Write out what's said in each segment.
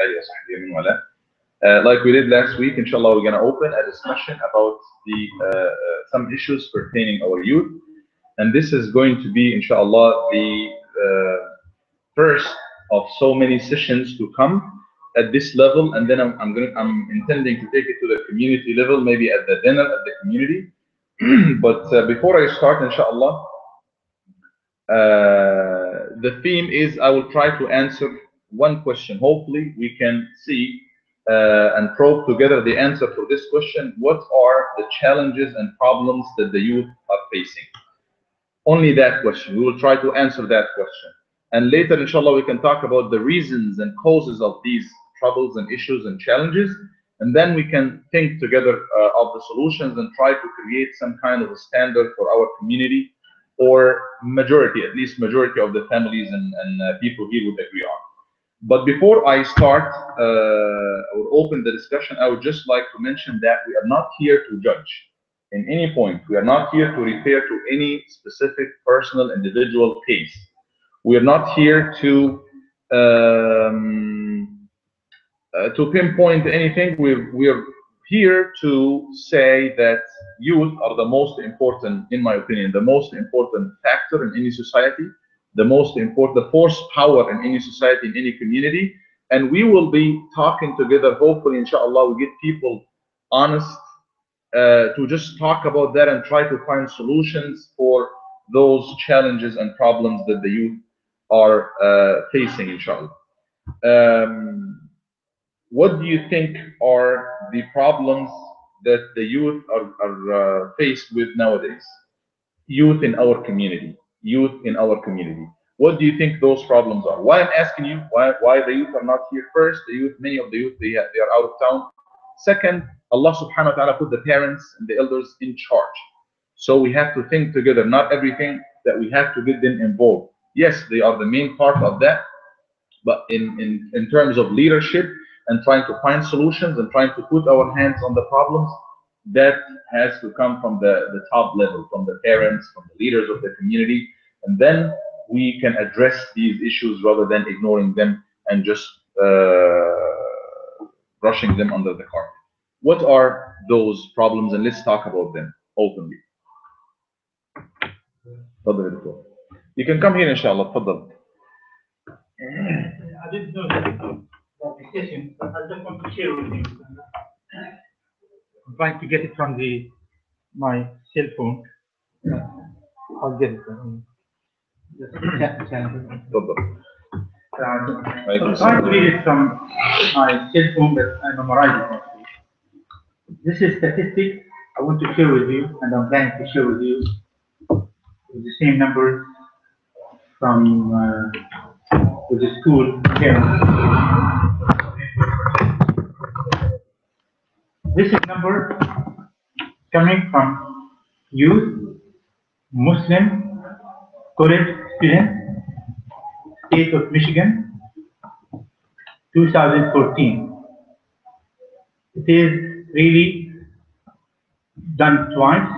آله وصحبه ومن والاه. Like we did last week, inshallah, we're going to open a discussion about the some issues pertaining our youth, and this is going to be, inshallah, the first of so many sessions to come at this level, and then I'm intending to take it to the community level, maybe at the dinner at the community. But before I start, inshallah, the theme is I will try to answer one question. Hopefully, we can see and probe together the answer for this question. What are the challenges and problems that the youth are facing? Only that question. We will try to answer that question. And later, inshallah, we can talk about the reasons and causes of these troubles and issues and challenges. And then we can think together of the solutions and try to create some kind of a standard for our community, or majority, at least majority of the families and people here would agree on. But before I start or open the discussion, I would just like to mention that we are not here to judge in any point. We are not here to refer to any specific personal individual case. We are not here to pinpoint anything. We're here to say that youth are the most important, in my opinion, the most important factor in any society, the most important, the force power in any society, in any community. And we will be talking together, hopefully, inshallah, we get people honest to just talk about that and try to find solutions for those challenges and problems that the youth are facing, inshallah. What do you think are the problems that the youth are faced with nowadays? Youth in our community. Youth in our community. What do you think those problems are? Why I'm asking you, why the youth are not here? First, the youth, many of the youth, they are out of town. Second, Allah subhanahu wa ta'ala put the parents and the elders in charge. So we have to think together, not everything that we have to get them involved. Yes, they are the main part of that, but in terms of leadership and trying to find solutions and trying to put our hands on the problems, that has to come from the top level, from the parents, from the leaders of the community, and then we can address these issues rather than ignoring them and just brushing them under the carpet. What are those problems, and let's talk about them openly. You can come here, inshallah. Tfaddal. I didn't know that the session, but I just want to share with you. I'm trying to get it from my cell phone. I'll get it. I'm trying to read it from my cell phone, but I memorize it. This is statistic I want to share with you, and I'm planning to share with you the same numbers from the school parents. This is number coming from youth, Muslim, college students, state of Michigan, 2014. It is really done twice.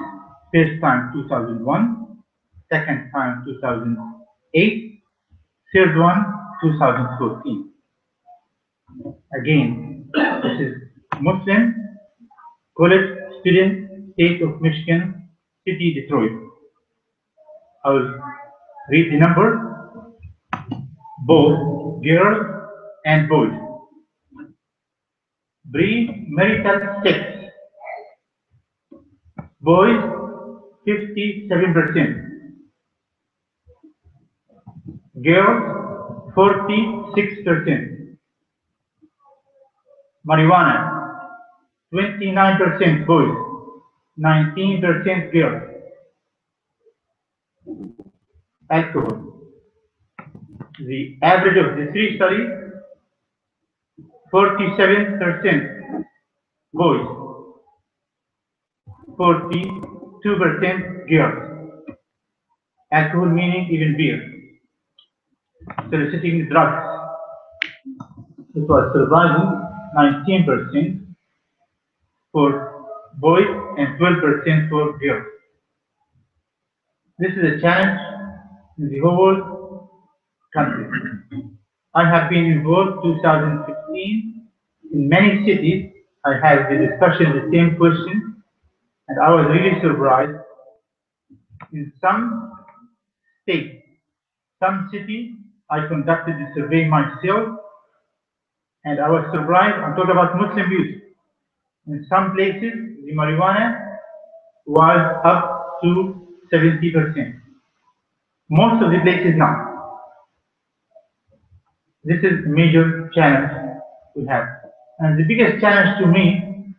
First time 2001, second time 2008, third one 2014. Again, this is Muslim, college student, state of Michigan, city Detroit. I will read the number, both girls and boys. Pre-marital sex, boys 57%, girls 46%, marijuana 29% boys, 19% girls, alcohol. The average of the three studies, 47% boys, 42% girls. Alcohol meaning even beer. Soliciting drugs. It was surviving 19% for boys and 12% for girls. This is a challenge in the whole country. I have been involved 2015 2015, in many cities, I had the discussion, the same question, and I was really surprised. In some states, some cities, I conducted the survey myself, and I was surprised. I'm talking about Muslim youth. In some places, the marijuana was up to 70%. Most of the places not. This is a major challenge we have. And the biggest challenge to me,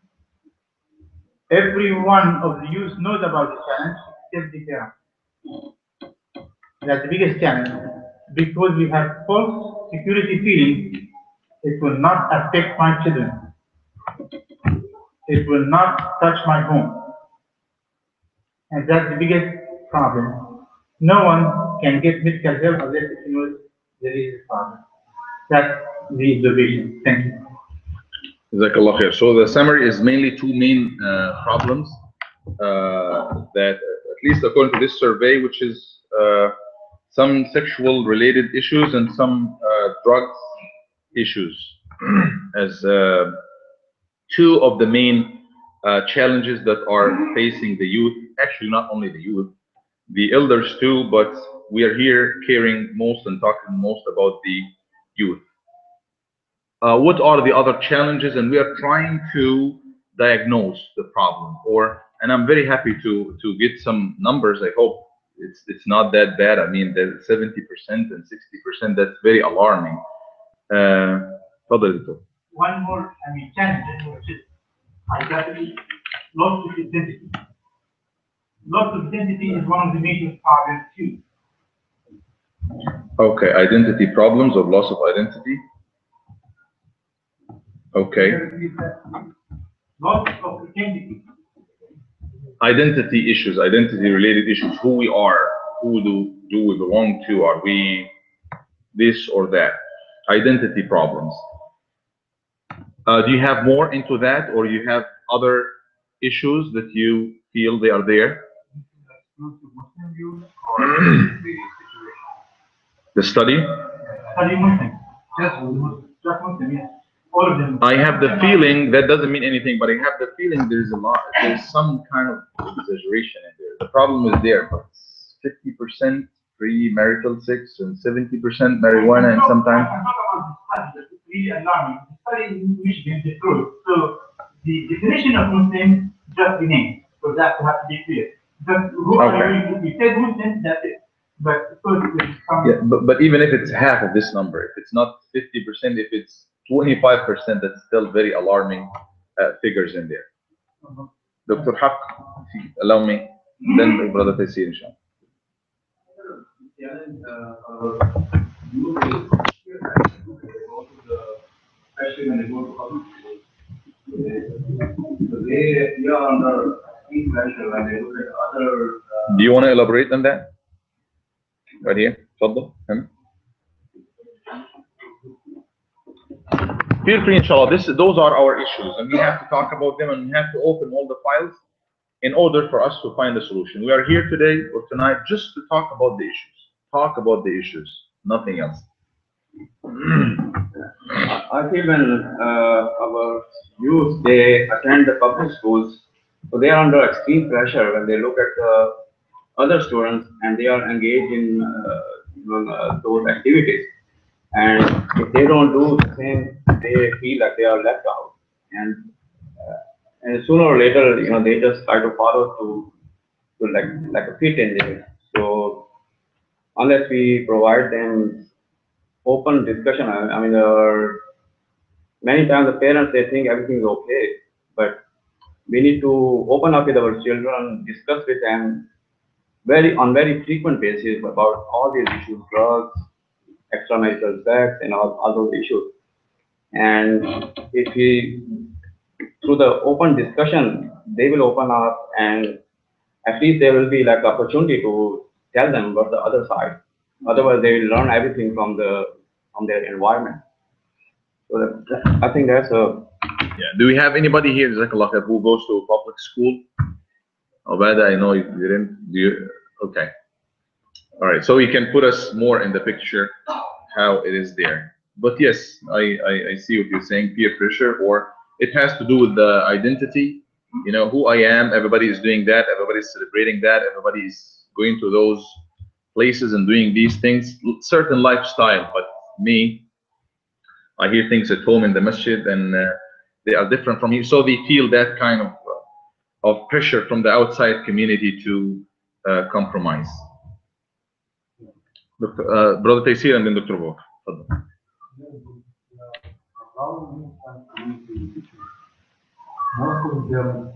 every one of the youth knows about the challenge, except the parents. That's the biggest challenge. Because we have false security feeling, it will not affect my children. It will not touch my home. And that's the biggest problem. No one can get medical help unless it knows there is a problem. That's the observation. Thank you. Jazakallah khair. So the summary is mainly two main problems that, at least according to this survey, which is some sexual related issues and some drugs issues as two of the main challenges that are facing the youth. Actually, not only the youth, the elders too, but we are here caring most and talking most about the youth. What are the other challenges? And we are trying to diagnose the problem. And I'm very happy to get some numbers. I hope it's not that bad. I mean, the 70% and 60%, that's very alarming. One more, challenge, which is identity, loss of identity. Loss of identity is one of the major problems too. Okay, identity problems or loss of identity. Okay. Loss of identity. Identity issues, identity related issues, who we are, who do we belong to, are we this or that, identity problems. Do you have more into that, or you have other issues that you feel they are there? The study? Study Muslim. Just Muslim, yes. All of them. I have the feeling, that doesn't mean anything, but I have the feeling there's some kind of exaggeration in there. The problem is there, but 50% premarital sex and 70% marijuana, and sometimes. I'm talking about the study that's really alarming. The study in Michigan, Detroit. So the definition of Muslim just the name. So that has to be clear. Just who are you? We said Muslim, that's it. But of course, yeah, but even if it's half of this number, if it's not 50%, if it's 25%, that's still very alarming figures in there. Dr. Haq, allow me, then Brother Taysir, inshallah. Especially when they go to public schools, so they are under extreme pressure when they look at other. Do you want to elaborate on that? Right here, Fadl. Feel free, inshallah. Those are our issues, and we have to talk about them, and we have to open all the files in order for us to find a solution. We are here today or tonight just to talk about the issues. Talk about the issues, nothing else. I feel when our youth, they attend the public schools, so they are under extreme pressure when they look at the other students and they are engaged in those activities. And if they don't do the same, they feel like they are left out. And sooner or later, they just try to follow to like a fit in there. So unless we provide them open discussion, many times the parents, they think everything is okay, but we need to open up with our children, discuss with them on very frequent basis about all these issues, drugs, extramarital sex, and all those issues. And if we, through the open discussion, they will open up, and at least there will be like opportunity to tell them about the other side. Otherwise, they will learn everything from their environment. So I think that's a. Yeah. Do we have anybody here, Jazakallah, who goes to a public school? Obada, I know you didn't. Do you? Okay. All right. So you can put us more in the picture how it is there. But yes, I see what you're saying, peer pressure, or it has to do with the identity. You know, who I am, everybody is doing that, everybody's celebrating that, everybody is going to those places and doing these things, certain lifestyle. But me, I hear things at home in the masjid, and they are different from here. So they feel that kind of pressure from the outside community to compromise. Brother Taysir and then Dr. Wok. Most of them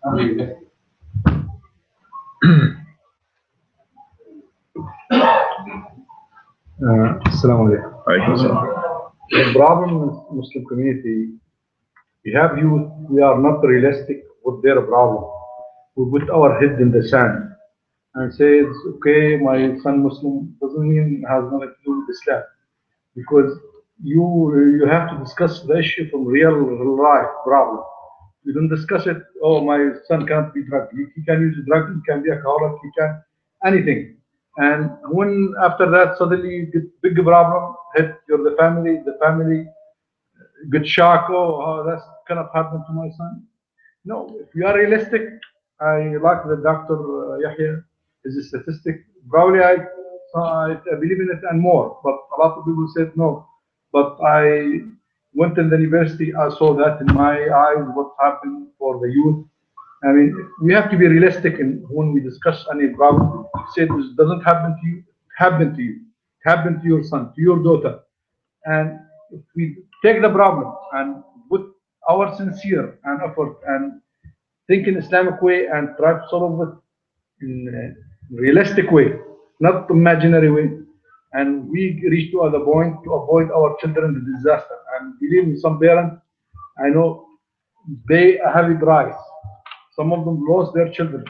unrealistic. Assalamu alaikum. The problem in Muslim community, we have youth, we are not realistic with their problem. We put our head in the sand and say, it's okay, my son Muslim doesn't mean has nothing to do with Islam. Because you have to discuss the issue from real life problem. You don't discuss it, oh, my son can't be drugged. He can use a drug, he can be alcoholic, he can anything. And when after that suddenly you get big problem, hit the family get shocked, oh, that cannot happen to my son. No, if we are realistic, I like the Dr. Yahya is a statistic. Probably I believe in it and more, but a lot of people said no. But I went in the university, I saw that in my eyes what happened for the youth. I mean, we have to be realistic in when we discuss any problem. Say this doesn't happen to you, it happened to you, it happened to your son, to your daughter. And if we take the problem and put our sincere and effort and think in Islamic way and try to solve it in a realistic way, not imaginary way, and we reach to other point to avoid our children the disaster. And believe me, some parents I know pay a heavy price. Some of them lost their children.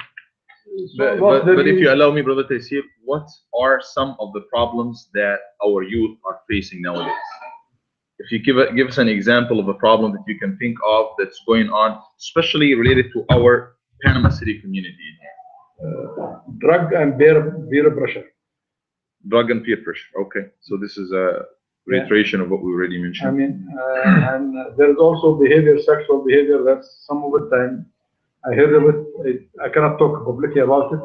But if you allow me, Brother Taysir, what are some of the problems that our youth are facing nowadays? If you give us an example of a problem that you can think of that's going on, especially related to our Panama City community. Drug and peer pressure. Drug and peer pressure. Okay, so this is a reiteration of what we already mentioned. I mean, and there's also behavior, sexual behavior. That's some of it, and I heard of it. I cannot talk publicly about it.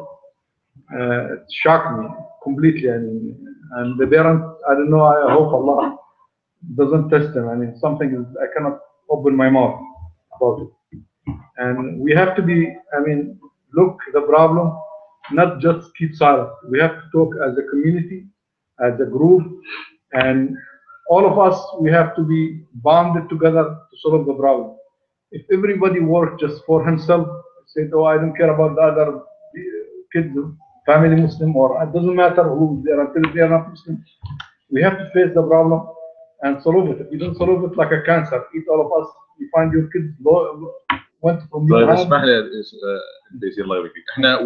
It shocked me completely. I mean, and the parent, I don't know. I hope Allah doesn't test them. I mean, something is, I cannot open my mouth about it. And we have to be, I mean, look the problem, not just keep silent. We have to talk as a community, as a group, and all of us, we have to be bonded together to solve the problem. If everybody works just for himself, say, oh, I don't care about the other kids, family Muslim, or it doesn't matter who they are until they are not Muslim. We have to face the problem and solve it. If we don't solve it like a cancer, eat all of us, you find your kids went from your hand.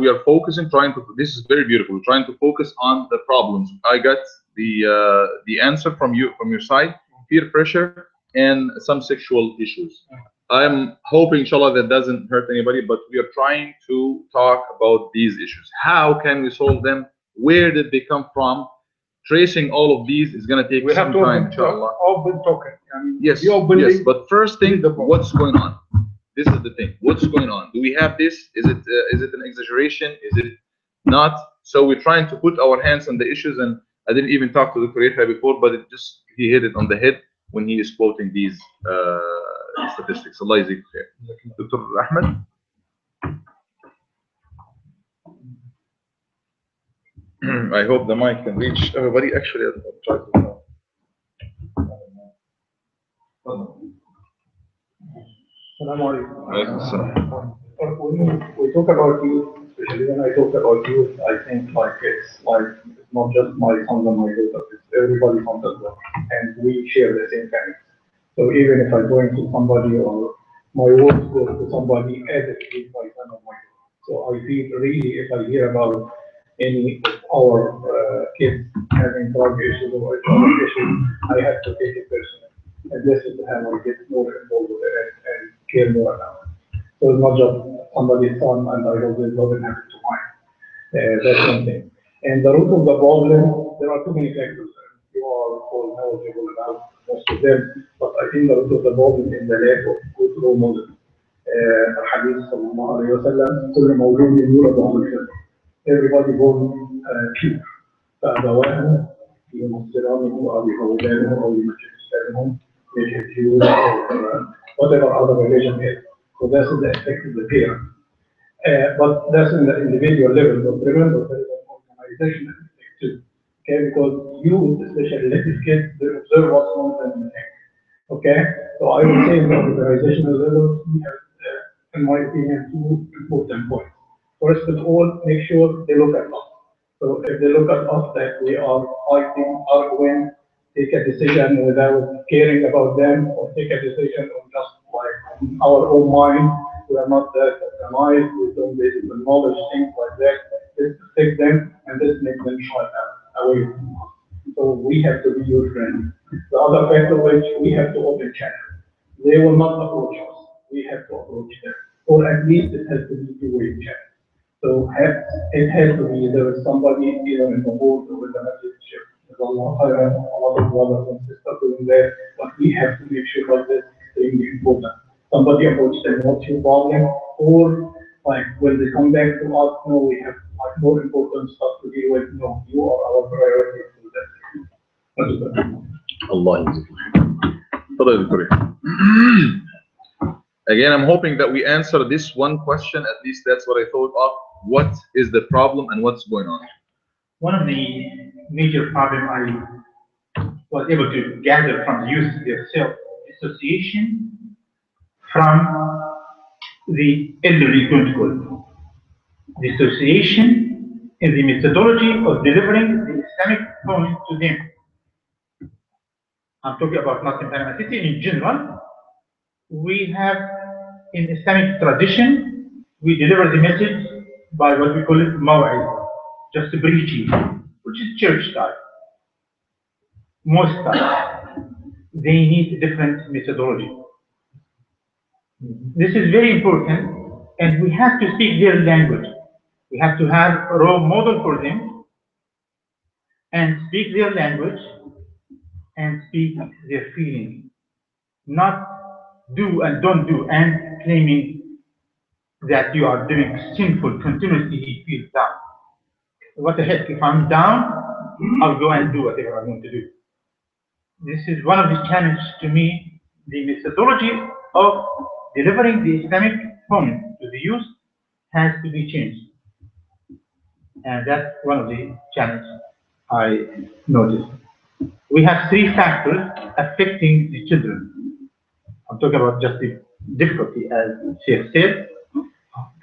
We are focusing, trying to. This is very beautiful. We're trying to focus on the problems. I got the answer from your side: peer pressure and some sexual issues. I'm hoping, inshallah, that doesn't hurt anybody. But we are trying to talk about these issues. How can we solve them? Where did they come from? Tracing all of these is going to take some time, inshallah. Open talking. I mean, yes, yes. But first thing, what's going on? This is the thing. What's going on? Do we have this? Is it an exaggeration? Is it not? So we're trying to put our hands on the issues. And I didn't even talk to Dr. Yahya before, but he hit it on the head when he is quoting these statistics. Allah is khair. Dr. Ahmed. I hope the mic can reach everybody. Actually, I'll try to. When we talk about youth, especially when I talk about youth, I think it's not just my sons and my daughters, it's everybody comes as well. And we share the same thing. So even if I go into somebody or my words go to somebody, as if it's my son or my daughter. So I feel really, if I hear about any of our kids having drug issues or economic issues, I have to take it personally. And this is how I get more involved with it and care more about it. So it's not just somebody's son and I hope it doesn't happen to mine. That's one thing. And the root of the problem, there are too many factors. You are all knowledgeable about most of them, but I think there is a problem in the lack of good role model. الحديث صلى الله عليه وسلم كل مولود يولد على الفطرة. Everybody born pure. فأبواه يمصرانه أو يهودانه أو يمجسانه يجهزون whatever other religion is. So that's the effect of the parent. But that's in the individual level. But remember, there is an organizational aspect too. Okay, because you, especially little kids, they observe what's going on in the thing. Okay, so I would say in the organizational level, we have, in my opinion, two important points. First of all, make sure they look at us. So if they look at us that we are fighting, arguing, take a decision without caring about them, or take a decision on just like our own mind, we are not that organized, we don't basically knowledge, things like that. This take them and this makes them shy away from us. So we have to be your friend. The other factor which we have to open channel. They will not approach us. We have to approach them. Or at least it has to be two-way channel. So it has to be there is somebody either in the board or with the message. There's a lot of brothers and sisters doing that, but we have to make sure that this is extremely important. Somebody approach them, what's your problem? Or like when they come back to us, no, we have like more important stuff to deal with. No, you are our priority. So that's it. Allah يجزيك الخير. Again, I'm hoping that we answer this one question. At least that's what I thought of. What is the problem and what's going on? One of the major problems I was able to gather from the youth themselves, dissociation from the elderly school. Dissociation in the methodology of delivering the Islamic point to them. I'm talking about not in Panama City, in general. We have in Islamic tradition, we deliver the message by what we call it maw'id, just preaching, which is church style. Most times, they need a different methodology. This is very important, and we have to speak their language. We have to have a role model for them, and speak their language, and speak their feelings. Not do and don't do, and claiming that you are doing sinful continuously, he feels down. What the heck, if I'm down, I'll go and do whatever I want to do. This is one of the challenges to me. The methodology of delivering the Islamic point to the youth has to be changed. And that's one of the challenges I noticed. We have three factors affecting the children. I'm talking about just the difficulty, as Sheikh said.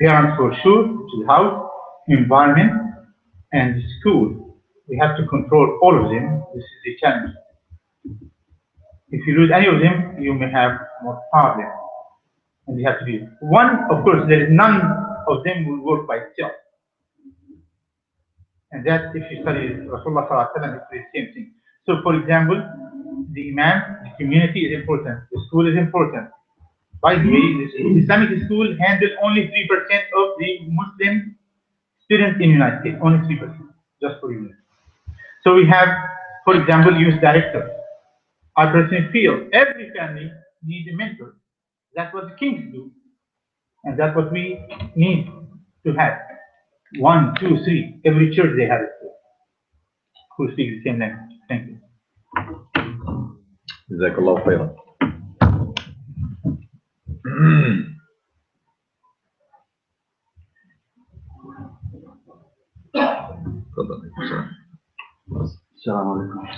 Parents for sure, which is house, environment, and school. We have to control all of them. This is the challenge. If you lose any of them, you may have more problems. And you have to be one, of course, there is none of them will work by itself. And that, if you study Rasulullah Sallallahu Alaihi Wasallam, it's the same thing. So, for example, the imam, the community is important, the school is important. By the way, the Islamic school handle only 3% of the Muslim students in the United States, only 3%, just for you. So we have, for example, youth directors. I personally feel every family needs a mentor. That's what the kings do. And that's what we need to have. 1, 2, 3. Every church they have it. Who speaks the same language. Thank you. Jazakallah khairan.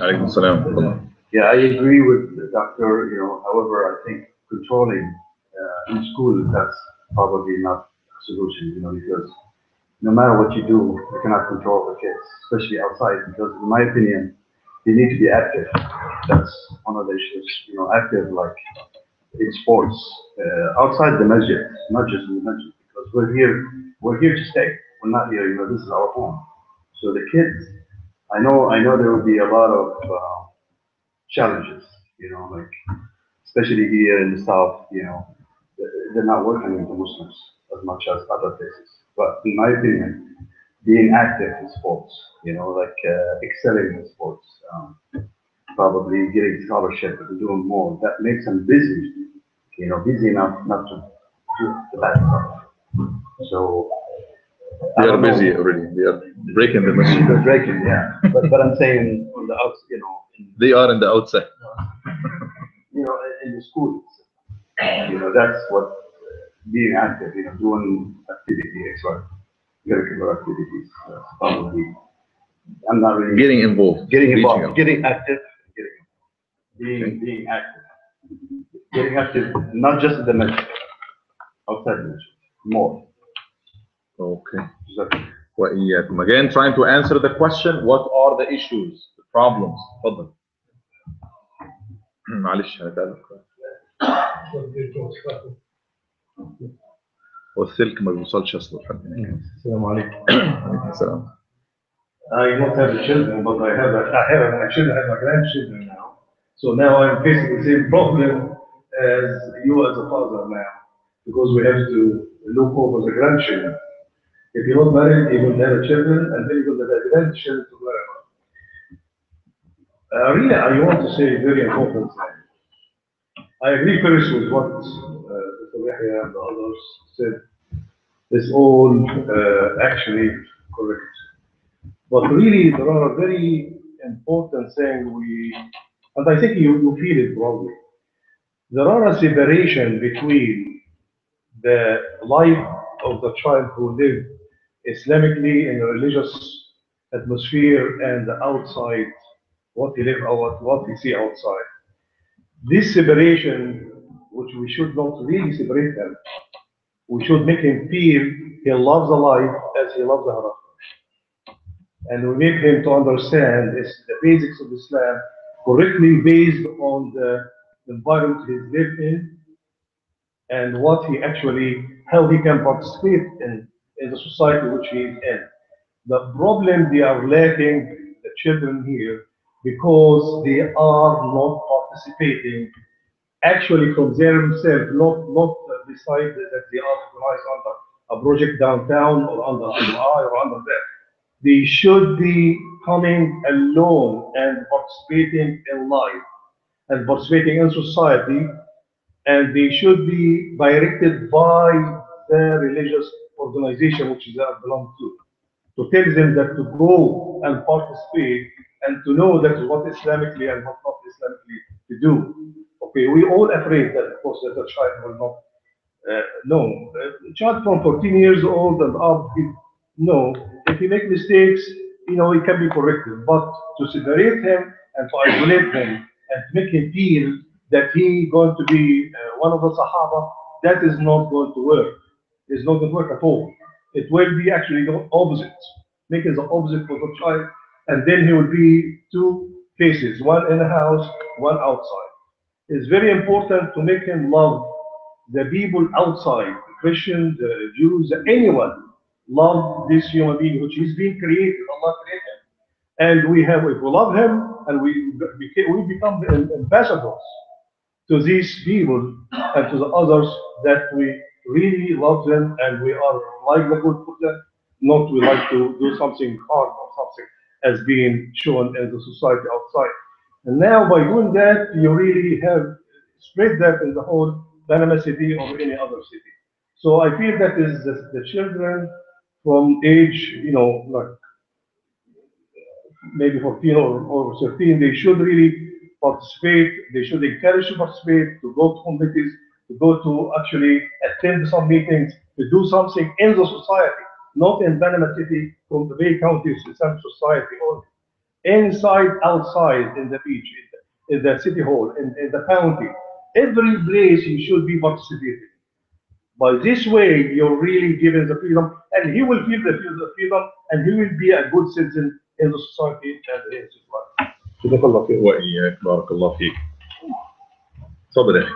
Alaikum salam. Yeah, I agree with the doctor, however, I think controlling in school, that's probably not a solution, because no matter what you do, you cannot control the kids, especially outside, because in my opinion, they need to be active. That's one of the issues, active like in sports, outside the masjid, not just in the masjid, because we're here to stay. We're not here, this is our home. So the kids, I know there will be a lot of challenges, like especially here in the south, they're not working with the Muslims as much as other places. But in my opinion, being active in sports, like excelling in sports, probably getting scholarship or doing more. That makes them busy, busy enough not to do that stuff. So I They are don't know. busy already. They are breaking the machine. They're breaking, yeah. But I'm saying on the outs, They are in the outside. in the schools, that's what being active, doing activity, extracurricular activities, probably. I'm not really Getting involved. getting Reaching involved, out. getting active, being active, getting active, not just in the masjid, outside the masjid, more. Okay. Exactly. وإياكم. Again, trying to answer the question, what are the issues, the problems? تفضل. معلش هنتعلم. والسلك ما بيوصلش اصلا لحد هناك. السلام عليكم. عليكم السلام. I not have the children, but I have my children, I have my grandchildren now. So now I'm facing the same problem as you as a father now, because we have to look over the grandchildren. If you're not married, you will have children, and then you're going to have grandchildren to wherever. Really, I want to say a very important thing. I agree first with what Dr. Yahya and the others said. It's all actually correct. But really, there are a very important thing and I think you feel it probably. There are a separation between the life of the child who live Islamically in a religious atmosphere and the outside, what he live or what he see outside. This separation, which we should not really separate them, we should make him feel he loves the life as he loves the haram. And we make him to understand the basics of Islam correctly based on the environment he lived in and what he actually, how he can participate in the society which he is in. The problem they are lacking, the children here, because they are not participating actually from themselves, not beside that they are organized under a project downtown or under IUI or under that. They should be coming alone and participating in life and participating in society, and they should be directed by the religious organization which they belong to tell them that to go and participate and to know that what Islamically and what not Islamically to do. Okay, we all afraid that of course that the child will not know. A child from 14 years old and up, no, if he make mistakes, he can be corrected. But to separate him and to isolate him and to make him feel that he going to be one of the Sahaba, that is not going to work. It's not going to work at all. It will be actually the opposite, making the opposite for the child, and then he will be two faces, one in the house, one outside. It's very important to make him love the people outside, the Christians, the Jews, anyone, love this human being which is being created, Allah created. And if we love him, and we become the ambassadors to these people and to the others that we really love them and we are like the good for them, not we like to do something hard or something as being shown in the society outside. And now by doing that, you really have spread that in the whole Panama city or any other city. So I feel that is the children from age, like maybe 14 or 13, they should really participate. They should encourage to participate, to go to committees, to go to actually attend some meetings, to do something in the society, not in Panama City, from the Bay County Islamic Society only. Inside, outside, in the beach, in the city hall, in the county, every place you should be participating. By this way, you're really given the freedom, and he will feel the freedom, and he will be a good citizen in the society and in his life. جزاك الله خير. وإياك بارك الله فيك. تفضل يا أخي.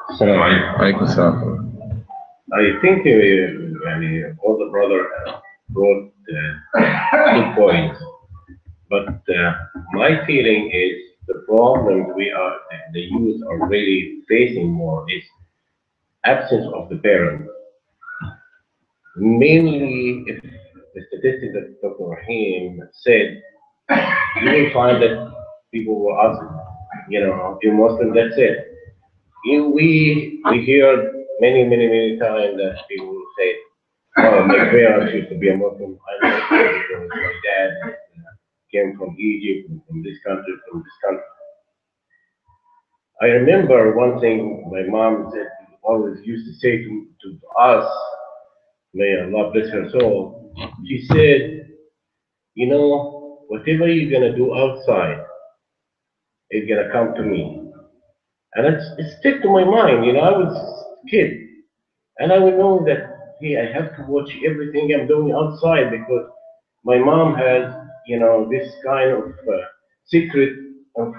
السلام عليكم. عليكم السلام. I think all the brother brought good points, but my feeling is the problem the youth are really facing more is absence of the parents. mainly if the statistics that Dr. Rahim said, you will find that people will ask, you Muslim, that's it. We hear many times that people will say, "Oh, my parents used to be a Muslim. I know because my dad came from Egypt, from this country, from this country." I remember one thing my mom said, always used to say to us, may Allah bless her soul. She said, whatever you're gonna do outside, it's gonna come to me. And it stick to my mind. I was a kid. And I would know that, hey, I have to watch everything I'm doing outside because my mom has, this kind of secret of,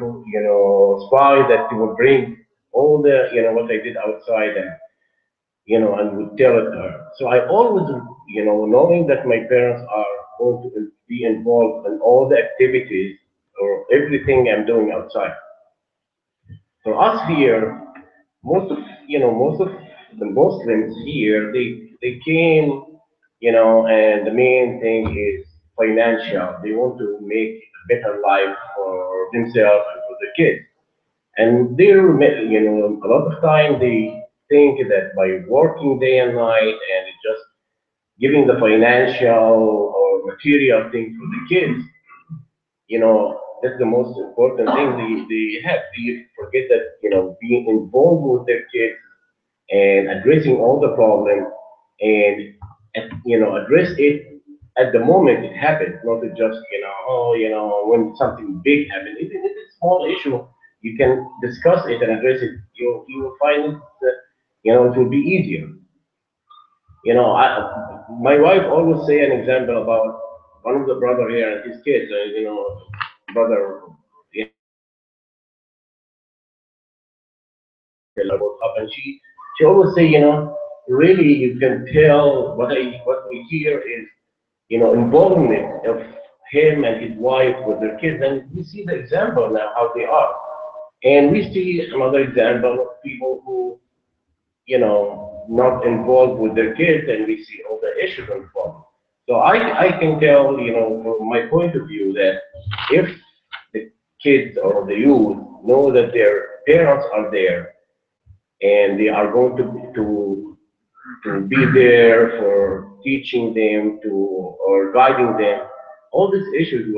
spy that she would bring all the, what I did outside and would tell it to her. So I always, knowing that my parents are going to be involved in all the activities or everything I'm doing outside. So us here, most of the Muslims here, they came, and the main thing is financial. They want to make a better life for themselves and for the kids. And a lot of time they think that by working day and night and just giving the financial or material thing for the kids, that's the most important thing they have. They forget that, being involved with their kids and addressing all the problems and address it at the moment it happens, not to just when something big happens. Even if it's a small issue, you can discuss it and address it. You will find it that it will be easier. My wife always say an example about one of the brother here and his kids. Brother, about up, and she always say, really you can tell what we hear is, involvement of him and his wife with their kids, and we see the example now how they are, and we see another example of people who, not involved with their kids, and we see all the issues and problems. So I can tell, from my point of view that if the kids or the youth know that their parents are there and they are going to be there for teaching them to or guiding them. All these issues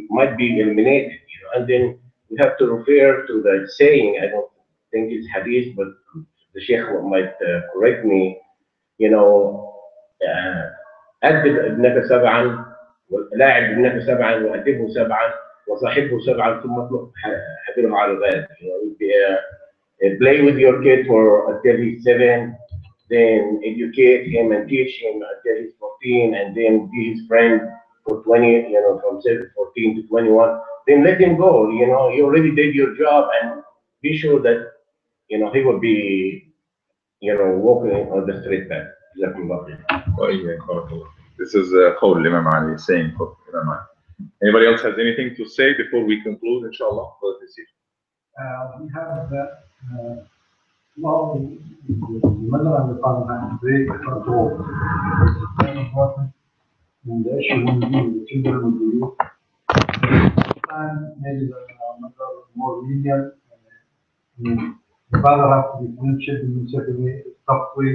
might be eliminated, and then we have to refer to the saying. I don't think it's hadith, but the sheikh might correct me. You know, uh, أدب ابنك سبعا ولاعب ابنك سبعا وأدبه سبعا وصاحبه سبعا ثم اطلق حبله على الغاز. Play with your kid for until he's 7, then educate him and teach him until he's 14, and then be his friend for 20, from 14 to 21. Then let him go. You already did your job, and be sure that he will be walking on the straight path. This is قول الإمام علي, saying of Imam Ali. Anybody else has anything to say before we conclude, inshallah, for this year? We have well, the mother and the father have very different roles. It's very important, and the issue will be the children will be youth. And maybe the mother more lenient. The father has to be friendship in a certain way, tough way,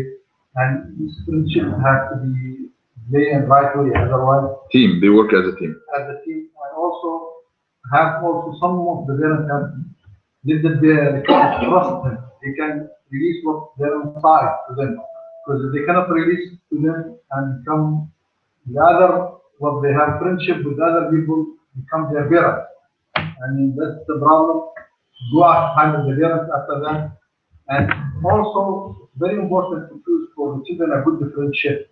and this friendship has to be play and right way. Otherwise, Team, they work as a team. as a team, and also have also some of the parents have did that they can trust them. They can release what they're inside to them. Because if they cannot release to them and come the other what they have friendship with other people become their parents. And that's the problem. Go out behind the parents after that. And also very important to choose for the children a good friendship.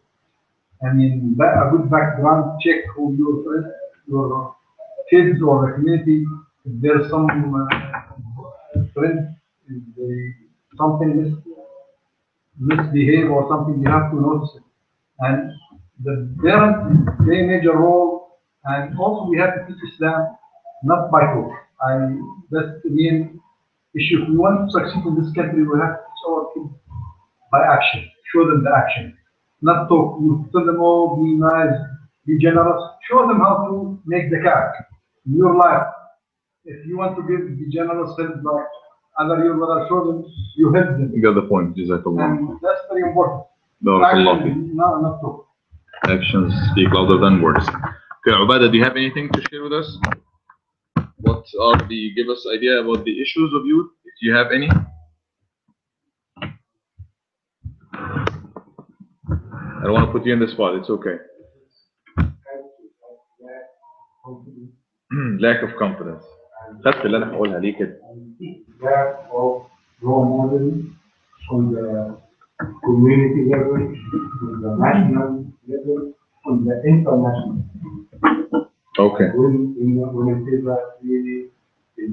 I mean a good background check who your friends, your kids or the community, if there's some friend, if they something misbehave or something, you have to notice it. And the parents play a major role, and also we have to teach Islam not by talk. That's the main issue. If we want to succeed in this country, we have to teach our kids by action, show them the action. not talk. You tell them, oh, be nice, be generous. Show them how to make the cat in your life. If you want to be generous, help like other you will show them, you help them. You got the point, Jazakallah. And that's very important. Barakallah fi. Action, not talk. Actions speak louder than words. Okay, Ubadah, do you have anything to share with us? What are the, give us idea about the issues of youth, if you have any? I don't want to put you in the spot, it's okay. Lack of confidence. خدت اللي انا هقولها ليه كده. Lack of role model on the community level, on the national level, on the international. Okay. When it is that really, if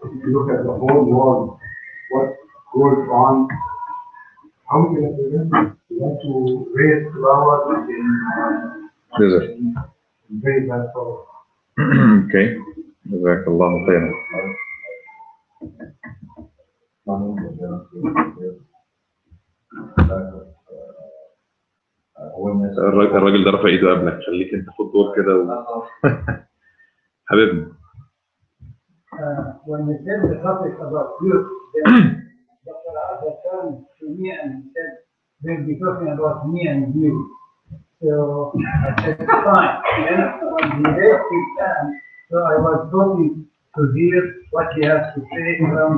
you look at the whole world, what goes on, how we can prevent it? We have to raise flowers in very bad soil. Okay. Jazakallah khairan. الراجل ده رفع ايده قبلك، خليك انت خد دور كده حبيبنا. When we said the topic about youth, then Dr. Azhar turned to me and he said, they'll be talking about me and you. So I said, fine. Then when he raised his hand, so I was talking to hear what he has to say from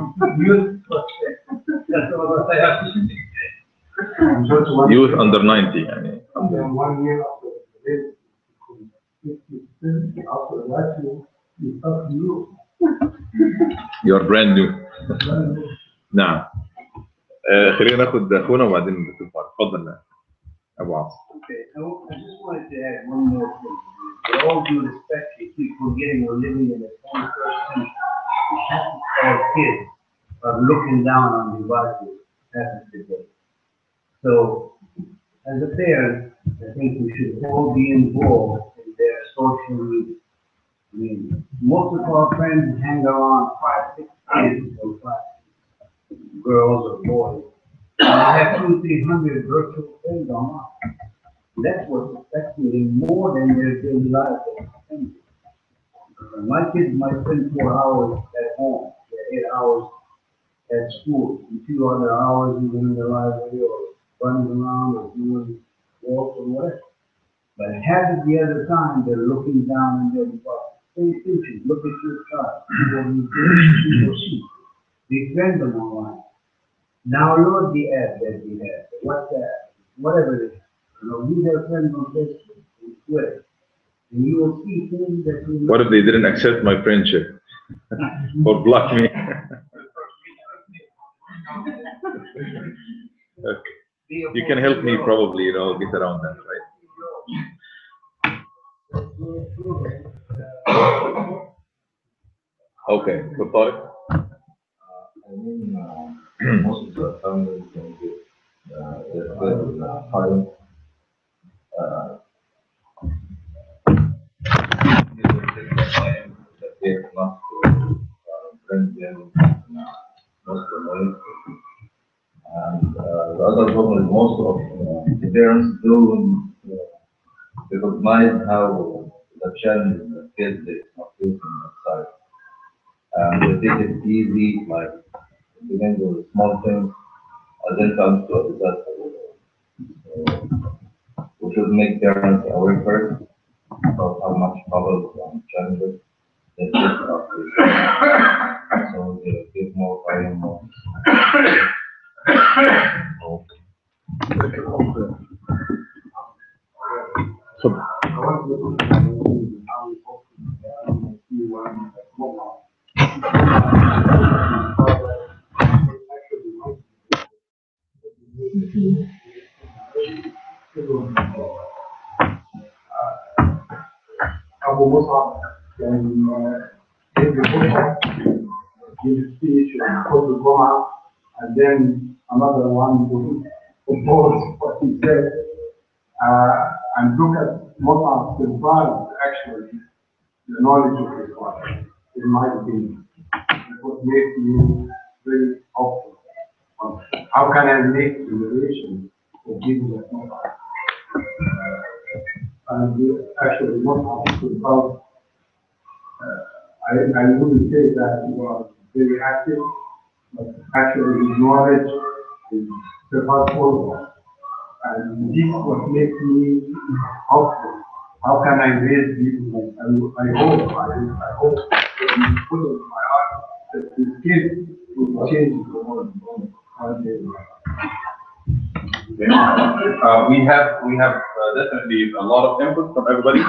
youth perspective. That's what I have to say. Youth under 90 يعني. And then 1 year after this, after that, you start new. You're brand new. نعم. خلينا ناخد اخونا وبعدين نتفق. اتفضل ابو عاصم. Okay, I just wanted to add one more thing. With all due respect, you keep forgetting we're living in the 21st century. Half of our kids are looking down on devices half of the day. So, as a parent, I think we should all be involved in their social media. I mean, most of our friends hang around 5, 6 kids or 5 girls or boys. And they have 200, 300 virtual friends online. That's what's affecting them more than their daily life. My kids might spend 4 hours at home, 8 hours at school, and 2 other hours either in the library or running around or doing walks or whatever. But half of the other time, they're looking down and they're pay attention, look at your child, see what you do, see. Befriend them online. Download the app that we have, the WhatsApp, whatever it is. You know, be their friends on Facebook and Twitter. And you will see things that you What if they didn't accept my friendship or block me? Okay. You can help me probably, you know, get around that, right? Okay, good thought. I mean, most of the families can get high. Not to bring them most of the money. And the other problem is most of the parents don't recognize how the challenge the kids is not using outside. And they take it easy, like begin with small things, and then comes to a disaster. So we should make parents aware first about how much trouble and challenges they face after. So they give more time, more. Abu Musab can give the book, give a speech, and quote the Quran, and then another one to oppose what he said, and look at Musab survive actually the knowledge of his life, in my opinion. It would make me very hopeful. How can I make the relation for people that know. And actually, not because I wouldn't say that you are very active, but actually his knowledge is surpassed all of us. And this is what makes me hopeful. How can I raise people? I hope that you put it in my heart that this kid will change the world one day. We have definitely a lot of input from everybody.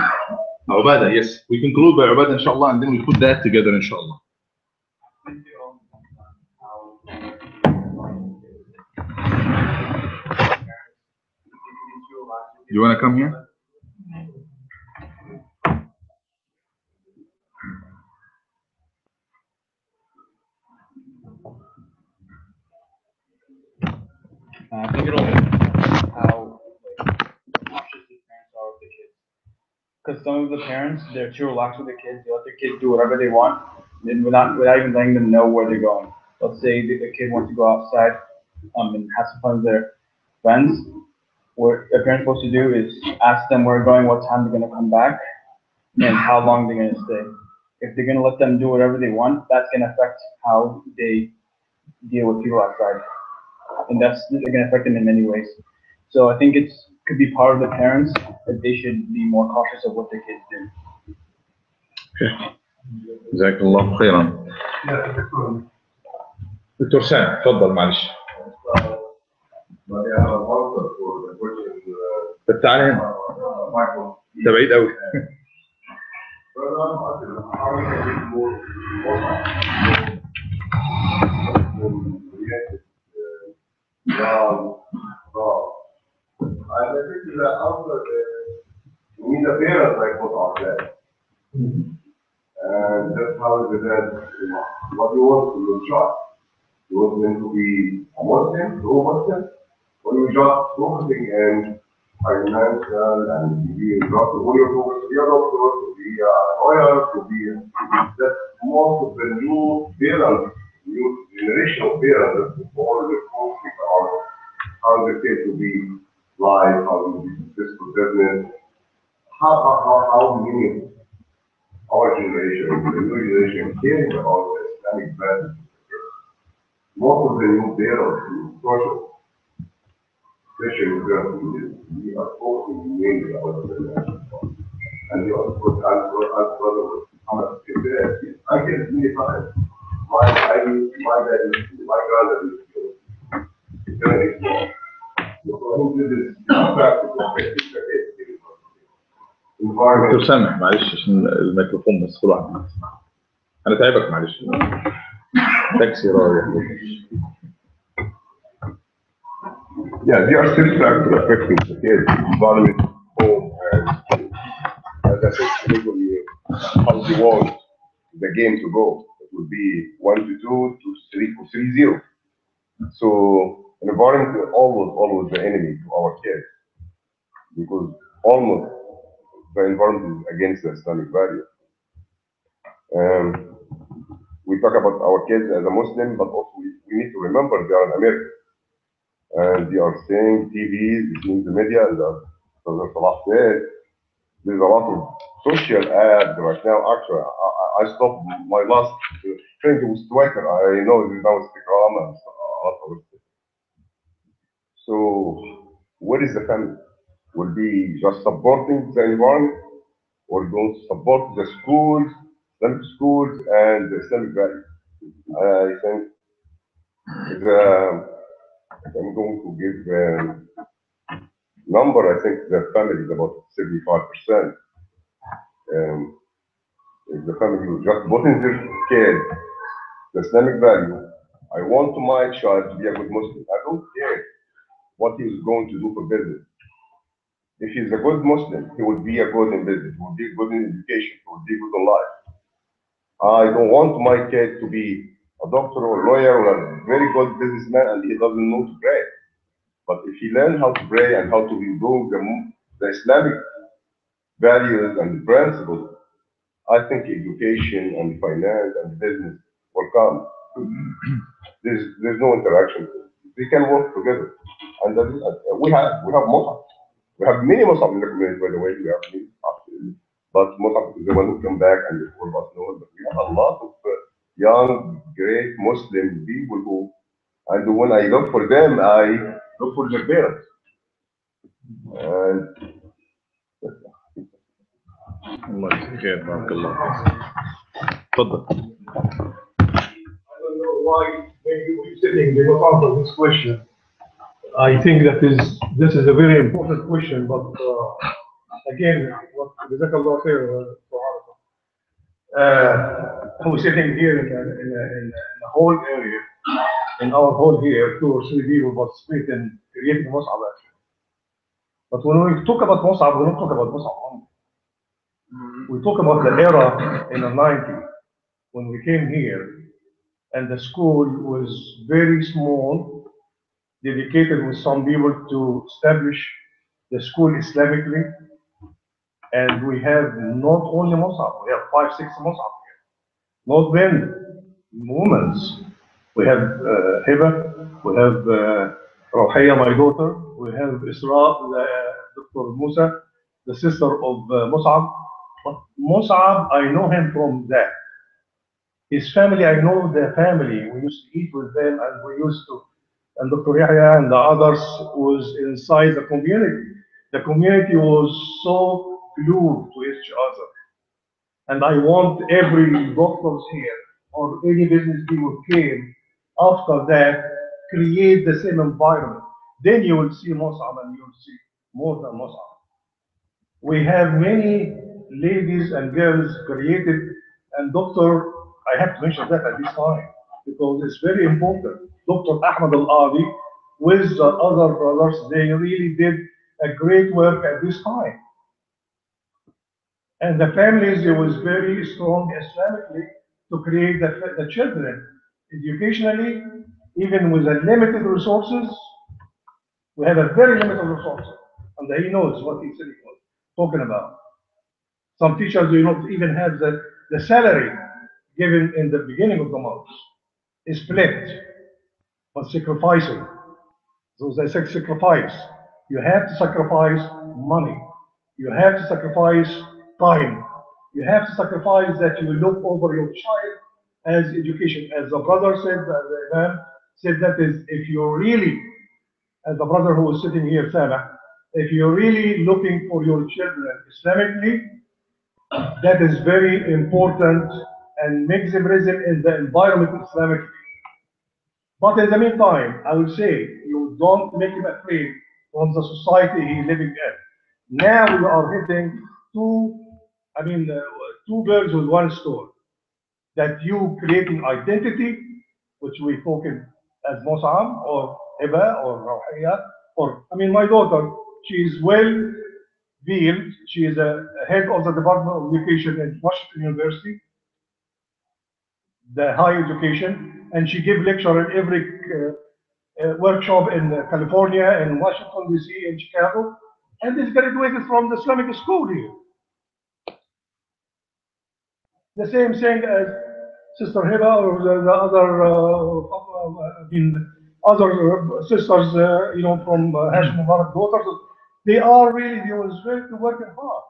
Ubada, yes. We conclude by Ubada, inshallah, and then we put that together, inshallah. You want to come here? I think it'll impact how cautious the parents are with the kids. Because some of the parents, they're too relaxed with the kids. They let their kids do whatever they want, then without even letting them know where they're going. Let's say the kid wants to go outside and have some fun with their friends. What a parent's supposed to do is ask them where they're going, what time they're going to come back, and how long they're going to stay. If they're going to let them do whatever they want, that's going to affect how they deal with people outside. And that's going to affect them in many ways. So I think it could be part of the parents that they should be more cautious of what their kids do. Okay. جزاك الله خيرا. دكتور سام تفضل معلش. طب تعالى هنا. انت بعيد قوي. And I think that also we need a parent like what are that. And that's how it is that what you want to your child. You want them to be a Muslim, no Muslim, or you just focusing in financial and be a doctor, or you're focused to be a doctor, to be a lawyer, to be that most of the new parents, new generation of parents, all the focusing on how the kid to be life, how to be successful business, how many our generation, the new generation, caring about the Islamic values. Most of the new parents, social, especially girls, we are focusing mainly on the national part. And we also put as brother how much I get it many times. My dad is my grandmother is very small. دكتور سامح معلش عشان الميكروفون بس كل واحد يسمع. انا تعبك معلش. تاكسي رايح. Yeah, they are still factors affecting the kids, environment, home, and as I said, legally, how they want the game to go. It would be 1-2 to 3-0. So, an environment is always the enemy to our kids because almost the environment is against the Islamic values. We talk about our kids as a Muslim, but also we need to remember they are in America. And they are seeing TVs, seeing the media, and there's a lot there. There's a lot of social ads right now. Actually, I stopped my last thing was Twitter. I know there's now Instagram and a lot of it. So, what is the family? Will be just supporting the environment, or going to support the schools, Islamic schools, and the Islamic values? I think I'm going to give number. I think the family is about 75%. If the family will just put in their kid the Islamic value, I want my child to be a good Muslim. I don't care what he is going to do for business. If he's a good Muslim, he will be a good in business, he will be good in education, he will be good in life. I don't want my kid to be a doctor or a lawyer or a very good businessman and he doesn't know to pray. But if he learns how to pray and how to do the Islamic values and principles, I think education and finance and business will come. There's no interaction. we can work together. And that is, we have Musab. We have many Musab in the community, by the way. We have many, absolutely. But Musab is the one who come back and all of us know. But we have a lot of young, great Muslim people who, and when I look for them, I look for their parents. And الله يجزيك خير بارك الله تفضل. I don't know why maybe we're sitting, they will answer this question. I think this is a very important question, but again, what Jazakallah khair, we're sitting here in a whole area, in our hall here, 2 or 3 people participate in creating Mus'ab actually. But when we talk about Mus'ab, we don't talk about Mus'ab only. We talk about the era in the 90s when we came here, and the school was very small, dedicated with some people to establish the school Islamically. And we have not only Mus'ab, we have 5, 6 Mus'ab here. Not men, women's. We have Hiba, we have Rawhiya, my daughter, we have Isra, Dr. Musa, the sister of Mus'ab. But Mus'ab, I know him from that. His family, I know the family. We used to eat with them, and we used to, and Dr. Yahya and the others was inside the community. The community was so glued to each other. And I want every doctors here or any business people came after that, create the same environment. Then you will see Mus'ab and you will see more than Mus'ab. We have many ladies and girls created, and Dr. I have to mention that at this time because it's very important. Dr. Ahmed Al-Adi with the other brothers, they really did a great work at this time. And the families, it was very strong Islamically to create the children. Educationally, even with the limited resources, we have a very limited resources. And he knows what he's talking about. Some teachers do not even have the salary given in the beginning of the month. It's split, but sacrificing. So they say sacrifice. You have to sacrifice money. You have to sacrifice time. You have to sacrifice that you look over your child as education. As the brother said, the Imam said that is, if you're really, as the brother who is sitting here, Samah, if you're really looking for your children Islamically, that is very important and makes them present in the environment Islamically. But in the meantime, I would say you don't make him afraid from the society he's living in. Now we are hitting two birds with one stone. That you creating identity, which we spoken as Mus'ab or Hiba or Rawhiya, or my daughter, she is well veiled. She is a head of the Department of Education at Washington University, the higher education, and she gave lecture in every workshop in California, in Washington, D.C., in Chicago, and is graduated from the Islamic school here. The same thing as Sister Hiba or the other, other sisters, from Hashim Mubarak daughters. They are really, they was very working hard.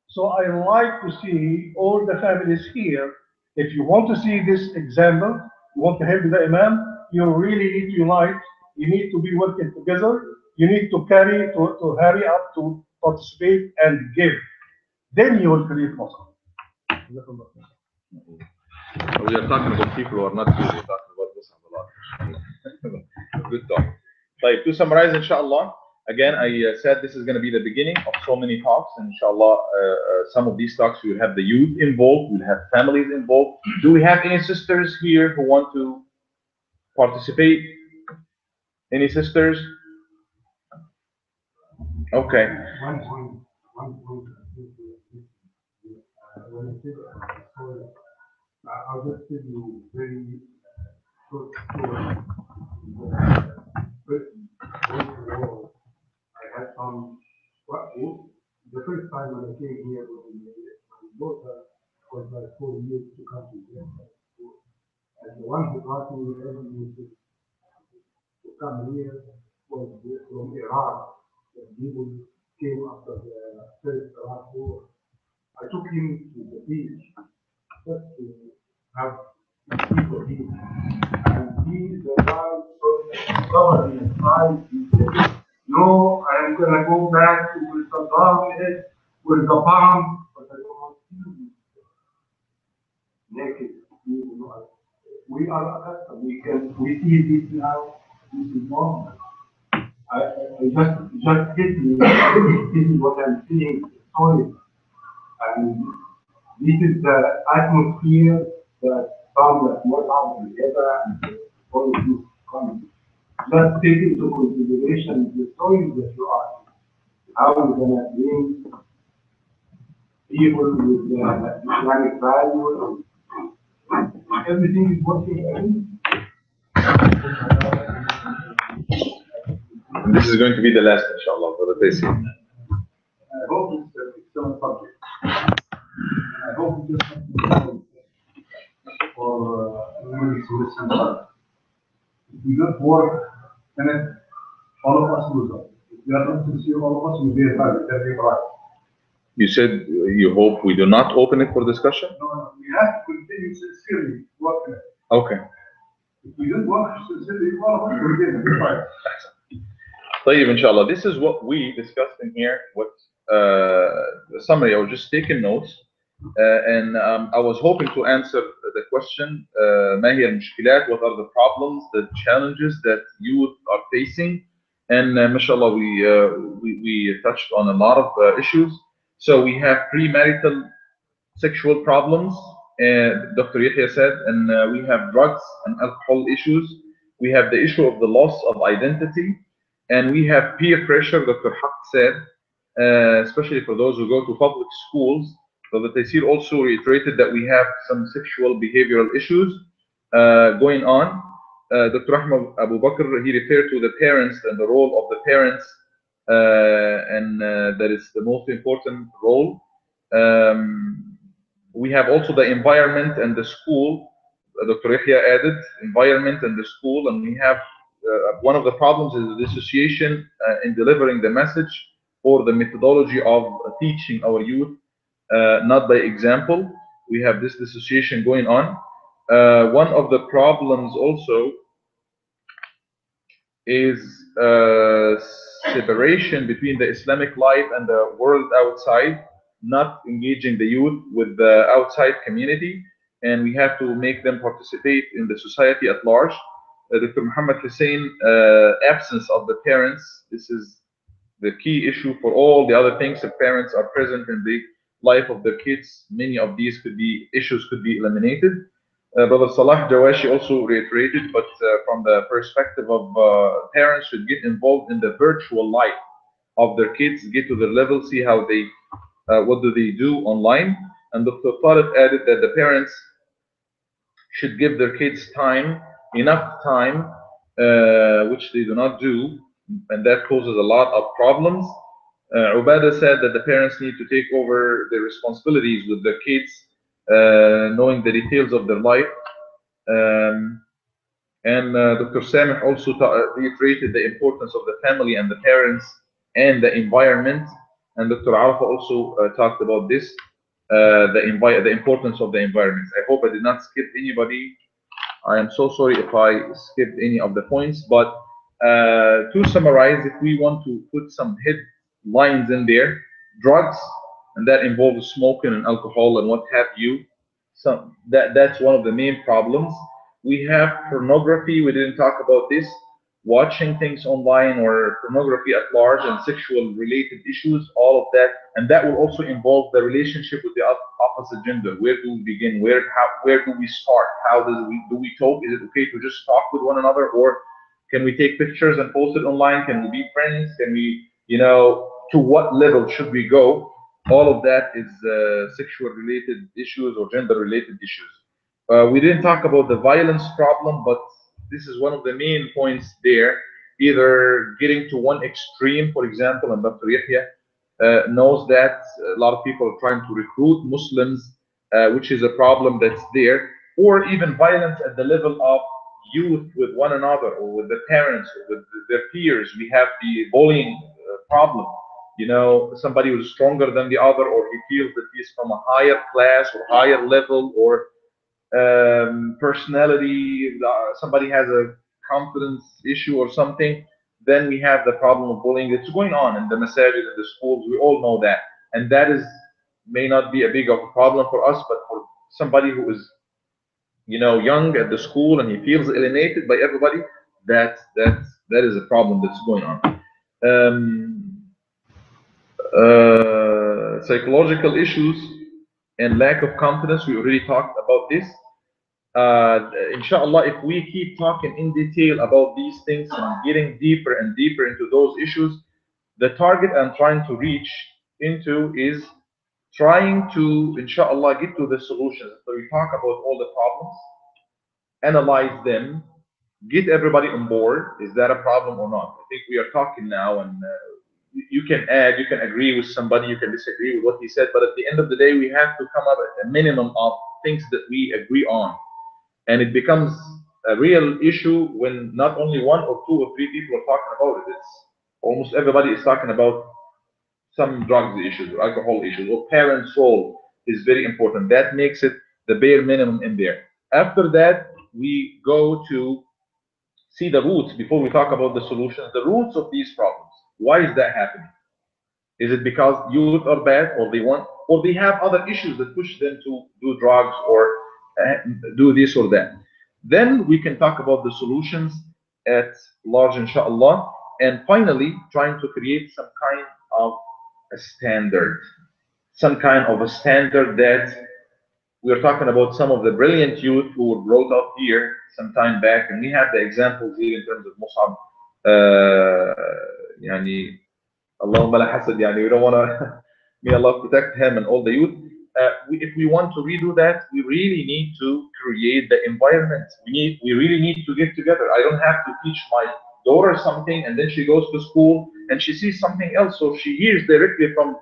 So I like to see all the families here. If you want to see this example, you want to help the Imam, you really need to unite. You need to be working together. You need to hurry up to participate and give. Then you will create Muslim. We are talking about people who are not busy, talking about Mus'ab a lot. Good talk. طيب, to summarize, inshallah, again, I said this is going to be the beginning of so many talks. And inshallah, some of these talks will have the youth involved, we'll have families involved. Do we have any sisters here who want to participate? Any sisters? Okay. One point. When I said I'll just give you very short story. First of all, I had some the first time when I came here with my daughter was like 4 years to come to here. And the one who brought me every year come here was from Iraq. When people came after the first Iraq war. I took him to the beach just to have people here. And he, the guy, covered me inside. He said, no, I am gonna go back to where Saddam is, with the bomb, but I don't want to see you naked. You know, we are accustomed. We see this now. This is normal. I just hit me. This is what I'm seeing. Sorry. And this is the atmosphere that found that what happened together and all of this comments. Just take into consideration the stories that you are. How we're gonna bring people with the Islamic values. Everything is working. And this is going to be the last, inshallah, for the Tayseer. I hope it's an excellent subject. I hope it's just for everybody to listen to us. If we don't work in it, all of us lose out. If we are not sincere, all of us will be right. You said you hope we do not open it for discussion? No, we have to continue sincerely working it. Okay. If we don't work sincerely, all of us will be right. طيب, inshallah, this is what we discussed in here. What the summary, I was just taking notes, and I was hoping to answer the question, ما هي المشكلات, what are the problems, the challenges that youth are facing, and mashallah, we touched on a lot of issues. So we have premarital sexual problems, Dr. Yahya said, and we have drugs and alcohol issues. We have the issue of the loss of identity, and we have peer pressure, Dr. Haq said, especially for those who go to public schools. So the Taysir also reiterated that we have some sexual behavioral issues going on. Dr. Ahmed Abu Bakr, he referred to the parents and the role of the parents, and that is the most important role. We have also the environment and the school. Dr. Yahya added environment and the school, and we have one of the problems is the dissociation in delivering the message or the methodology of teaching our youth, not by example. We have this dissociation going on. One of the problems also is separation between the Islamic life and the world outside, not engaging the youth with the outside community, and we have to make them participate in the society at large. Dr. Muhammad Hussein, absence of the parents, this is the key issue for all the other things. If parents are present in the life of their kids, many of these issues could be eliminated. Brother Salah Jawashi also reiterated, but from the perspective of parents should get involved in the virtual life of their kids, get to their level, see how they, what do they do online. And Dr. Talib added that the parents should give their kids time, enough time, which they do not do, and that causes a lot of problems. Ubada said that the parents need to take over their responsibilities with their kids, knowing the details of their life. And Dr. Samih also reiterated the importance of the family and the parents and the environment. And Dr. Arafa also talked about this, the importance of the environment. I hope I did not skip anybody. I am so sorry if I skipped any of the points, but to summarize, if we want to put some headlines in there, drugs, and that involves smoking and alcohol and what have you. So that's one of the main problems. We have pornography. We didn't talk about this. Watching things online or pornography at large and sexual related issues, all of that, and that will also involve the relationship with the opposite gender. Where do we begin? Where do we start? How do we talk? Is it okay to just talk with one another, or can we take pictures and post it online? Can we be friends? Can we, to what level should we go? All of that is sexual related issues or gender related issues. We didn't talk about the violence problem, but this is one of the main points there. Either getting to one extreme, for example, and Dr. Yahya knows that a lot of people are trying to recruit Muslims, which is a problem that's there, or even violence at the level of youth with one another or with the parents or with their peers. We have the bullying problem. You know, somebody who's stronger than the other, or he feels that he's from a higher class or higher level, or personality, somebody has a confidence issue or something, then we have the problem of bullying. It's going on in the masajid and the schools. We all know that. And that is may not be a big of a problem for us, but for somebody who is, you know, young at the school and he feels alienated by everybody, that is a problem that's going on. Psychological issues and lack of confidence, we already talked about this. Inshallah, if we keep talking in detail about these things and getting deeper and deeper into those issues, the target I'm trying to reach into is trying to, inshallah, get to the solutions. So we talk about all the problems, analyze them, get everybody on board. Is that a problem or not? I think we are talking now, and you can add, you can agree with somebody, you can disagree with what he said, but at the end of the day, we have to come up with a minimum of things that we agree on. And it becomes a real issue when not only one or two or three people are talking about it. It's almost everybody is talking about some drugs issues or alcohol issues, or parents' role is very important. That makes it the bare minimum in there. After that, we go to see the roots before we talk about the solutions, the roots of these problems. Why is that happening? Is it because youth are bad, or they want, or they have other issues that push them to do drugs or do this or that? Then we can talk about the solutions at large, inshallah, and finally trying to create some kind of a standard, that we're talking about some of the brilliant youth who were brought up here some time back, and we have the examples here in terms of Mus'ab. Yani, Allahumma la hasad, yani, we don't want to, may Allah protect him and all the youth. If we want to redo that, we really need to create the environment. We really need to get together. I don't have to teach my daughter something and then she goes to school and she sees something else, so she hears directly from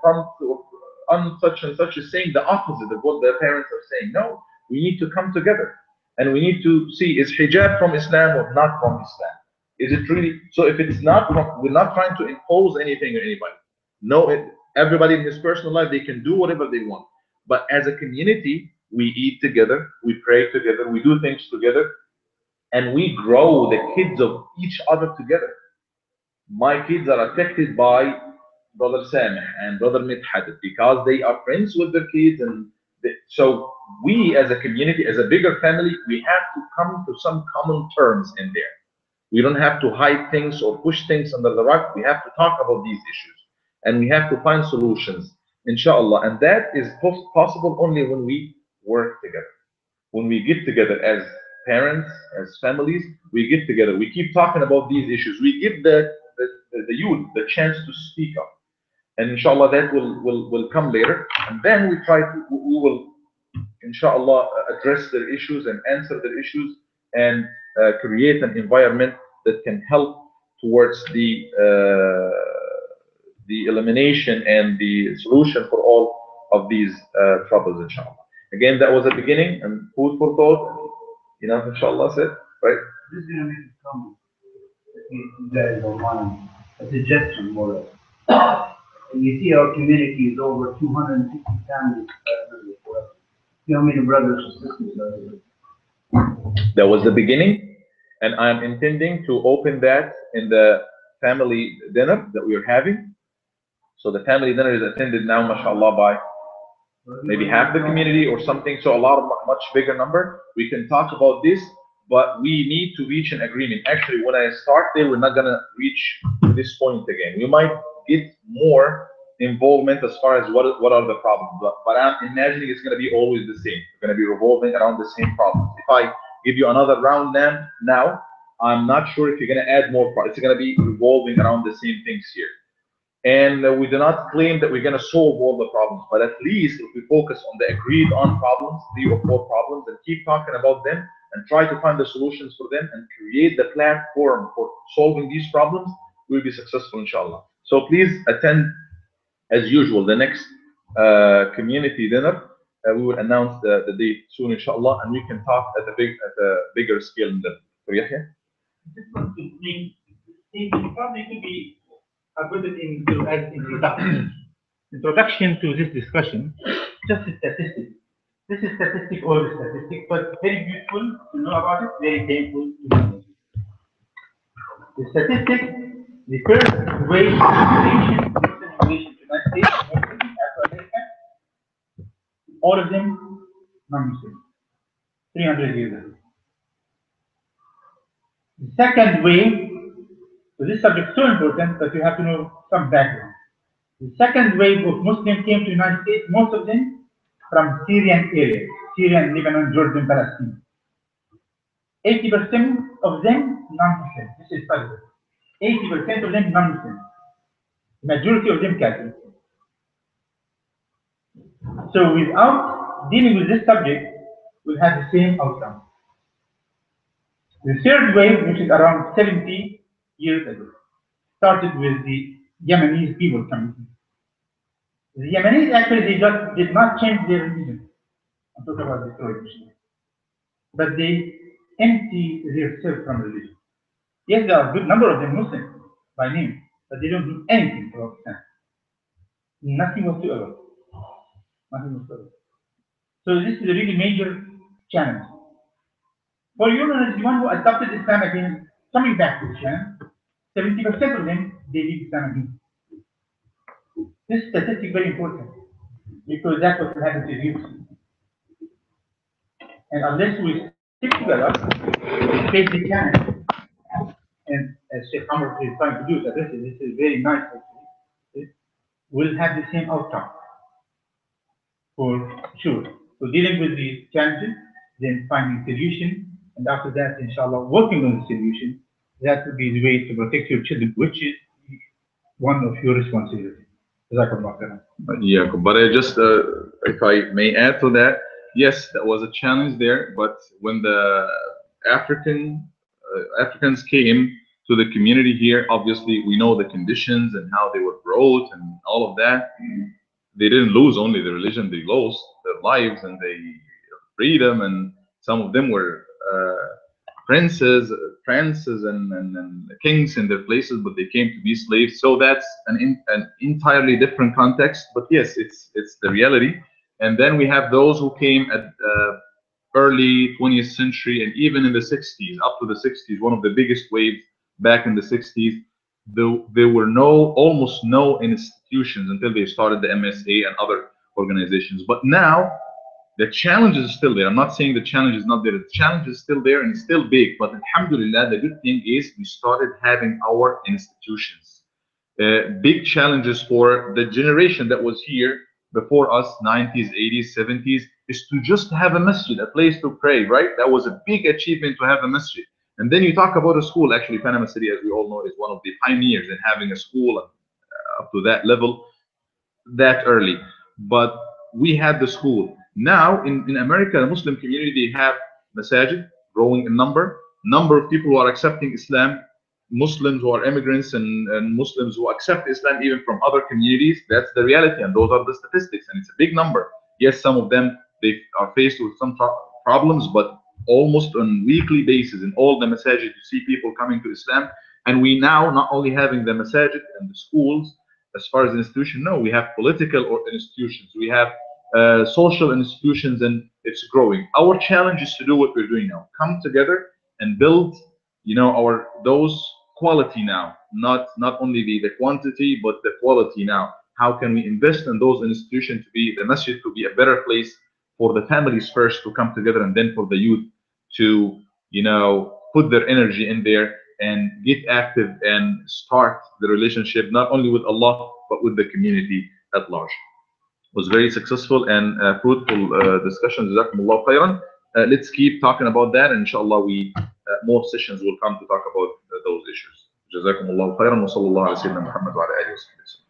such and such is saying the opposite of what their parents are saying. No, we need to come together and we need to see, is hijab from Islam or not from Islam? Is it really? So if it's not from, we're not trying to impose anything on anybody. No, everybody in his personal life, they can do whatever they want. But as a community, we eat together, we pray together, we do things together, and we grow the kids of each other together. My kids are affected by Brother Sameh and Brother Midhat because they are friends with their kids, and so we as a community, as a bigger family, we have to come to some common terms in there. We don't have to hide things or push things under the rug. We have to talk about these issues and we have to find solutions, inshallah. And that is possible only when we work together. When we get together as parents, as families, we get together. We keep talking about these issues. We give the youth the chance to speak up. And inshallah, that will come later. And then we will, inshallah, address their issues and answer their issues and create an environment that can help towards the elimination and the solution for all of these troubles, inshallah. Again, that was the beginning and food for thought. You know, inshallah said, right? This is going to make a comment, if you guys don't mind, a suggestion more or less. You see our community is over 260 families. You know how many brothers and sisters are there? That was the beginning, and I'm intending to open that in the family dinner that we are having. So the family dinner is attended now, mashallah, by maybe half the community or something, so a lot of much bigger number. We can talk about this, but we need to reach an agreement. Actually, when I start there, we're not gonna reach this point again. We might get more involvement as far as what are the problems, but I'm imagining it's gonna be always the same. It's gonna be revolving around the same problems. If I give you another round now, I'm not sure if you're gonna add more problems. It's gonna be revolving around the same things here. And we do not claim that we're going to solve all the problems, but at least if we focus on the agreed on problems, 3 or 4 problems, and keep talking about them and try to find the solutions for them and create the platform for solving these problems, we'll be successful, inshallah. So please attend as usual the next community dinner. We will announce the date soon, inshallah, and we can talk at a bigger scale in them. Yahya? Just want to make, it probably could be, I put it into as introduction. Introduction to this discussion, just a statistic. This is statistic, old statistic, but very beautiful to know about it, very painful to know. The statistic, the first wave of immigration, Muslim immigration to the United States, Afro America, all of them non-Muslim, 300 years ago. The second wave, so this subject is so important that you have to know some background. The second wave of Muslims came to the United States, most of them from Syrian area, Syrian, Lebanon, Jordan, Palestine. 80% of them non-Muslim. This is studied. 80% of them non-Muslim. Majority of them Catholic. So without dealing with this subject, we'll have the same outcome. The third wave, which is around 70 years ago, started with the Yemenis people coming in. The Yemenis actually they just did not change their religion. I'm talking about the Muslims. But they empty themselves from religion. Yes, there are a good number of them Muslims by name, but they don't do anything for Islam. Nothing whatsoever. Nothing whatsoever. So this is a really major challenge. For you, the one who adopted Islam again, coming back to Islam, 70% of them, they leave Islam again. This statistic is very important because that's what will happen to you. And unless we stick together, we face the challenge. And as Sheikh Amr is trying to do, this is very nice actually. We'll have the same outcome for sure. So dealing with the challenges, then finding solution, and after that, inshallah, working on the solution, that would be the way to protect your children, which is one of your responsibilities. Yeah, but I just, if I may add to that, yes, that was a challenge there. But when the Africans came to the community here, obviously we know the conditions and how they were brought and all of that. They didn't lose only their religion; they lost their lives and their freedom. And some of them were princes, and kings in their places, but they came to be slaves. So that's an entirely different context. But yes, it's the reality. And then we have those who came at early 20th century and even in the 60s, up to the 60s, one of the biggest waves back in the 60s. There were almost no institutions until they started the MSA and other organizations. But now the challenge is still there. I'm not saying the challenge is not there. The challenge is still there and it's still big. But alhamdulillah, the good thing is we started having our institutions. Big challenges for the generation that was here before us, 90s, 80s, 70s, is to just have a masjid, a place to pray, right? That was a big achievement to have a masjid. And then you talk about a school. Actually, Panama City, as we all know, is one of the pioneers in having a school up to that level that early. But we had the school. Now in America, the Muslim community, they have masajid growing in number of people who are accepting Islam, Muslims who are immigrants and Muslims who accept Islam even from other communities. That's the reality, and those are the statistics, and it's a big number. Yes, some of them, they are faced with some problems, but almost on weekly basis in all the masajid you see people coming to Islam. And we now not only having the masajid and the schools as far as an institution, no, we have political institutions, we have social institutions, and it's growing. Our challenge is to do what we're doing now: come together and build, those quality now, not only the quantity but the quality now. How can we invest in those institutions to be the masjid, to be a better place for the families first to come together, and then for the youth to put their energy in there and get active and start the relationship not only with Allah but with the community at large. It was very successful and fruitful discussion. Jazakumullah khairan. Let's keep talking about that, and inshallah more sessions will come to talk about those issues. Jazakumullah khairan wa sallallahu ala sayyidina Muhammad wa ala alihi wa sahbihi.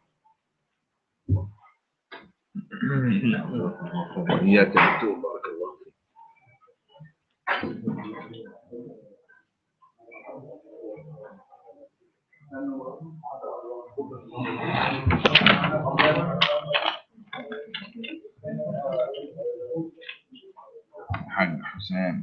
وإياك نستوب بارك الله فيك. حاج حسام.